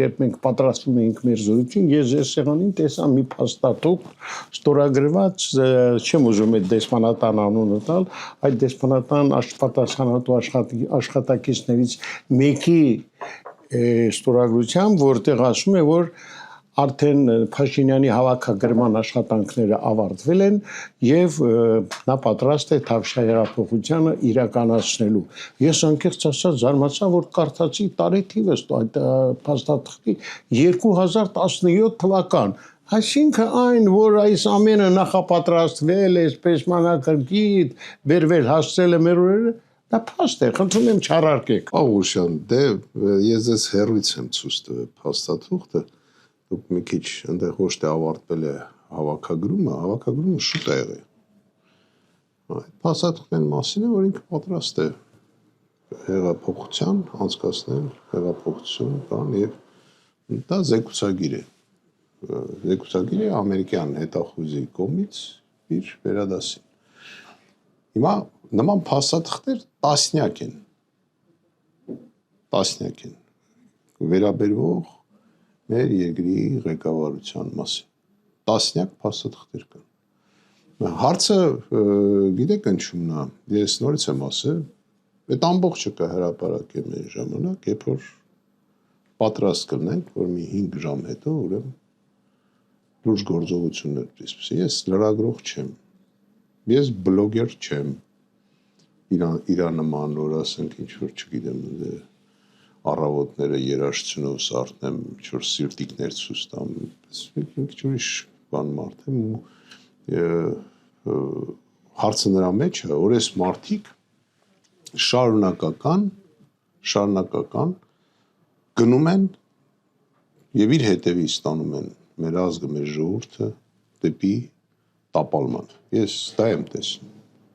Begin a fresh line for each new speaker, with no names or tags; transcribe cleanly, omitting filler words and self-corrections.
Երբ մենք պատրաստում էինք մեր զրույցին, ես ձեր սեղանին տեսա մի փաստաթուղթ ստորագրված, չեմ ուզում այդ դեսպանատան անունը տալ, այդ դեսպանատան պատասխանատու աշխատակիցներից մեկի ստորագրությամբ, որտեղ ասում է, որ արդեն Փաշինյանի հավաքագրման աշխատանքները ավարտվել են եւ նա պատրաստ է Թավշյա հեղափոխությանը իրականացնելու։ Ես անկեղծ ասած զարմացա, որ կարդացի տարեթիվը այդ փաստաթղթի 2017 թվական։ Այսինքն այն, որ այս ամենը նախապատրաստվել է, այսպես մանրակրկիտ, վերվել հասցրել է մեր օրերը, դա փաստ է, խնդրում եմ չառարկեք։
Աղուշյան, դե ես ձեզ հերույց եմ ցույց տվել փաստաթուղթը, դուք մի քիչ այնտեղ ոչ թե ավարտվել է հավաքագրումը շուտ է եղել։ Այդ փաստաթղթերի մասին է, որ ինքը պատրաստ է հեղափոխության անցկացնել, հեղափոխություն կան եւ դա զեկուցագիր է։ Զեկուցագիր է ամերիկյան հետախուզի կողմից իր վերադասին։ Հիմա նման փաստաթղթեր տասնյակ են վերաբերվող մեր երկրի ղեկավարության մասին։ Տասնյակ փաստաթղթեր կան։ Հարցը գիտեք ինչու՞մն է, ես նորից եմ ասել, այդ ամբողջը կհրապարակեմ այն ժամանակ, երբ որ պատրաստ կլինենք, որ մի 5 ժամ հետո ուրեմն լուրջ գործողություններ դիսպսի։ Ես լրագրող չեմ, ես բլոգեր չեմ, իրանման որ ասենք ինչ-որ չգիտեմ, առավոտները երաժշտությունով սարթնեմ, ինչ-որ սիրտիկներ ցույց տամ, ինչ ուրիշ բան մարդ եմ ու հարցը նրա մեջ է, որ այս մարդիկ շարունակական գնում են եւ իր հետևից ստանում են մեր ազգը, մեր ժողովուրդը դեպի տապալման։ Ես դա եմ տեսնում։